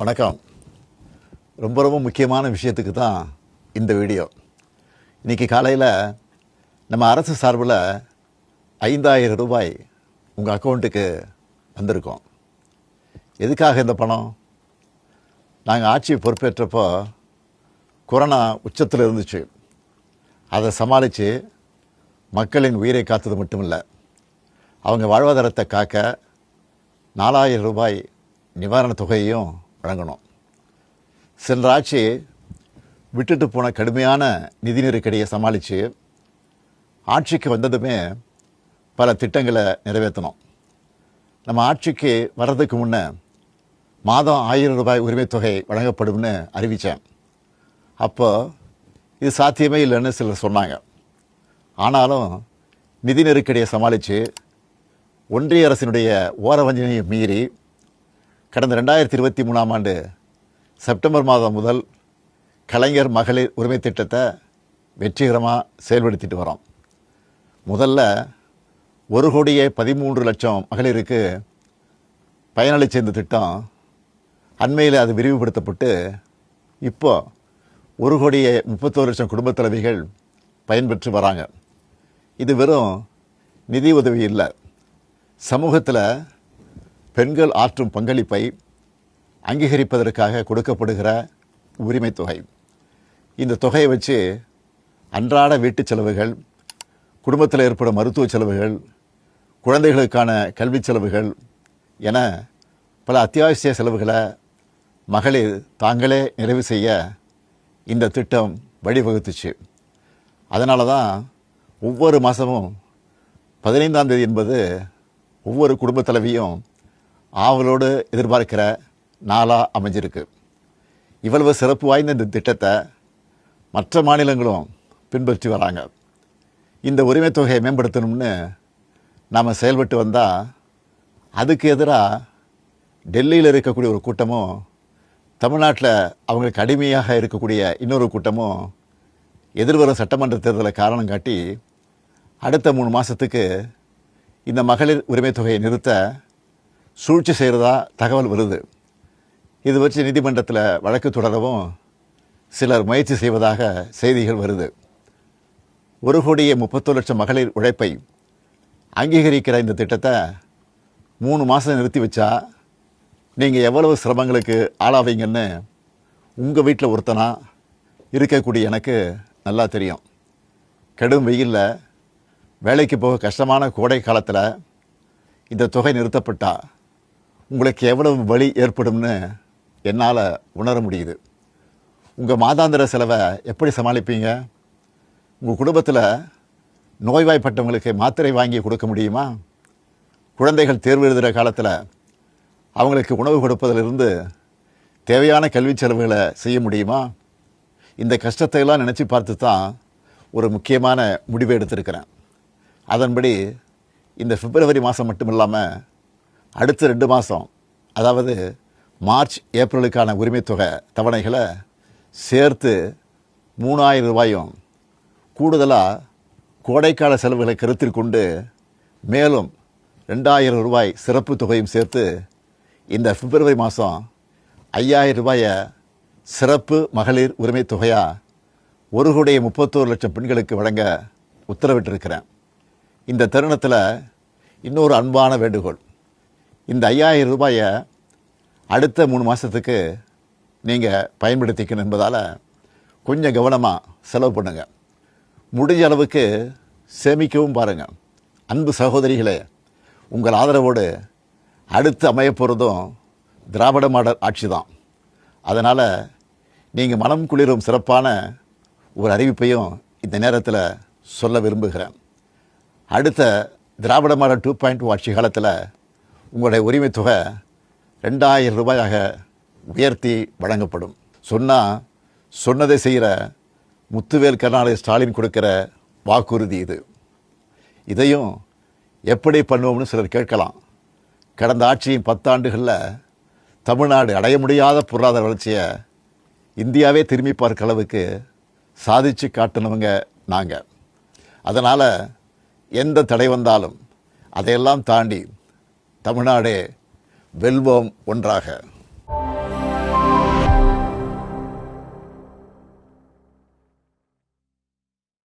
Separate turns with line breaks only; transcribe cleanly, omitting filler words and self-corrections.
வணக்கம். ரொம்ப ரொம்ப முக்கியமான விஷயத்துக்கு தான் இந்த வீடியோ. இன்றைக்கி காலையில் நம்ம அரசு சார்பில் 5,000 ரூபாய் உங்கள் அக்கௌண்ட்டுக்கு வந்திருக்கோம். எதுக்காக இந்த பணம்? நாங்கள் ஆட்சி பொறுப்பேற்றப்போ கொரோனா உச்சத்தில் இருந்துச்சு. அதை சமாளித்து மக்களின் உயிரை காத்தது மட்டும் இல்லை, அவங்க வாழ்வாதாரத்தை காக்க 4,000 ரூபாய் நிவாரணத் தொகையையும் வழங்கணும். சென்ற ஆட்சி விட்டுட்டு போன கடுமையான நிதி நெருக்கடியை சமாளித்து ஆட்சிக்கு வந்ததுமே பல திட்டங்களை நிறைவேற்றணும். நம்ம ஆட்சிக்கு வர்றதுக்கு முன்னே மாதம் 1,000 ரூபாய் உரிமைத் தொகை வழங்கப்படும்னு அறிவித்தேன். அப்போது இது சாத்தியமே இல்லைன்னு சிலர் சொன்னாங்க. ஆனாலும் நிதி நெருக்கடியை சமாளித்து ஒன்றிய அரசினுடைய ஓரவஞ்சனையை மீறி கடந்த 2023ஆம் ஆண்டு செப்டம்பர் மாதம் முதல் கலைஞர் மகளிர் உரிமை திட்டத்தை வெற்றிகரமாக செயல்படுத்திட்டு வரோம். முதல்ல 1,13,00,000 மகளிருக்கு பயனளித்த இந்த திட்டம் அண்மையில் அது விரிவுபடுத்தப்பட்டு இப்போ 1,31,00,000 குடும்பத் தலைவிகள் பயன்பெற்று வராங்க. இது வெறும் நிதி உதவி இல்லை, சமூகத்தில் பெண்கள் ஆற்றும் பங்களிப்பை அங்கீகரிப்பதற்காக கொடுக்கப்படுகிற உரிமை தொகை. இந்த தொகையை வச்சு அன்றாட வீட்டு செலவுகள், குடும்பத்தில் ஏற்படும் மருத்துவ செலவுகள், குழந்தைகளுக்கான கல்வி செலவுகள் என பல அத்தியாவசிய செலவுகளை மகளிர் தாங்களே நிறைவு செய்ய இந்த திட்டம் வழிவகுத்துச்சு. அதனால தான் ஒவ்வொரு மாதமும் 15ஆம் தேதி என்பது ஒவ்வொரு குடும்பத் தலைவியும் ஆவலோடு எதிர்பார்க்கிற நாளாக அமைஞ்சிருக்கு. இவ்வளவு சிறப்பு வாய்ந்த இந்த திட்டத்தை மற்ற மாநிலங்களும் பின்பற்றி வராங்க. இந்த உரிமை தொகையை மேம்படுத்தணும்னு நாம் செயல்பட்டு வந்தால் அதுக்கு எதிராக டெல்லியில் இருக்கக்கூடிய ஒரு கூட்டமும், தமிழ்நாட்டில் அவங்களுக்கு அடிமையாக இருக்கக்கூடிய இன்னொரு கூட்டமும் எதிர்வரும் சட்டமன்ற தேர்தலை காரணம் காட்டி அடுத்த 3 மாதத்துக்கு இந்த மகளிர் உரிமை தொகையை நிறுத்த சூழ்ச்சி செய்கிறதா தகவல் வருது. இது வச்சு நீதிமன்றத்தில் வழக்கு தொடரவும் சிலர் முயற்சி செய்வதாக செய்திகள் வருது. 1,31,00,000 மகளிர் உழைப்பை அங்கீகரிக்கிற இந்த திட்டத்தை 3 மாதம் நிறுத்தி வச்சா நீங்கள் எவ்வளவு சிரமங்களுக்கு ஆளாவீங்கன்னு உங்கள் வீட்டில் ஒருத்தனா இருக்கக்கூடிய எனக்கு நல்லா தெரியும். கடும் வெயிலில் வேலைக்கு போக கஷ்டமான கோடை காலத்தில் இந்த தொகை நிறுத்தப்பட்டால் உங்களுக்கு எவ்வளவு வலி ஏற்படும்னு என்னால் உணர முடியுது. உங்கள் மாதாந்திர செலவை எப்படி சமாளிப்பீங்க? உங்கள் குடும்பத்தில் நோய்வாய்ப்பட்டவங்களுக்கு மாத்திரை வாங்கி கொடுக்க முடியுமா? குழந்தைகள் தேர்வு எழுதுகிற காலத்தில் அவங்களுக்கு உணவு கொடுப்பதிலிருந்து தேவையான கல்வி செலவுகளை செய்ய முடியுமா? இந்த கஷ்டத்தையெல்லாம் நினச்சி பார்த்து தான் ஒரு முக்கியமான முடிவை எடுத்திருக்கிறேன். அதன்படி இந்த பிப்ரவரி மாதம் மட்டும் இல்லாமல் அடுத்த 2 மாதம், அதாவது மார்ச் ஏப்ரலுக்கான உரிமை தொகை தவணைகளை சேர்த்து 3,000 ரூபாயும், கூடுதலாக கோடைக்கால செலவுகளை கருத்தில் கொண்டு மேலும் 2,000 ரூபாய் சிறப்பு தொகையும் சேர்த்து இந்த பிப்ரவரி மாதம் 5,000 ரூபாயை சிறப்பு மகளிர் உரிமை தொகையாக 1,31,00,000 பெண்களுக்கு வழங்க உத்தரவிட்டிருக்கிறேன். இந்த தருணத்தில் இன்னொரு அன்பான வேண்டுகோள். இந்த 5,000 ரூபாயை அடுத்த 3 மாதத்துக்கு நீங்கள் பயன்படுத்திக்கணும் என்பதால் கொஞ்சம் கவனமாக செலவு பண்ணுங்கள். முடிஞ்ச அளவுக்கு சேமிக்கவும் பாருங்கள். அன்பு சகோதரிகளே, உங்கள் ஆதரவோடு அடுத்து அமையப்போகிறதும் திராவிட மாடல் ஆட்சி தான். அதனால் நீங்கள் மனம் குளிரும் சிறப்பான ஒரு அறிவிப்பையும் இந்த நேரத்தில் சொல்ல விரும்புகிறேன். அடுத்த திராவிட மாடல் 2.0 ஆட்சி காலத்தில் உங்களுடைய உரிமை தொகை 2,000 ரூபாயாக உயர்த்தி வழங்கப்படும். சொன்னதை செய்கிற முத்துவேல் கருணாநிதி ஸ்டாலின் கொடுக்கிற வாக்குறுதி இது. இதையும் எப்படி பண்ணுவோம்னு சிலர் கேட்கலாம். கடந்த ஆட்சியின் 10 ஆண்டுகளில் தமிழ்நாடு அடைய முடியாத பொருளாதார வளர்ச்சியை இந்தியாவே திரும்பி பார்க்க அளவுக்கு சாதித்து காட்டினவங்க நாங்கள். அதனால் எந்த தடை வந்தாலும் அதையெல்லாம் தாண்டி தமிழ்நாடே வெல்வோம் ஒன்றாக.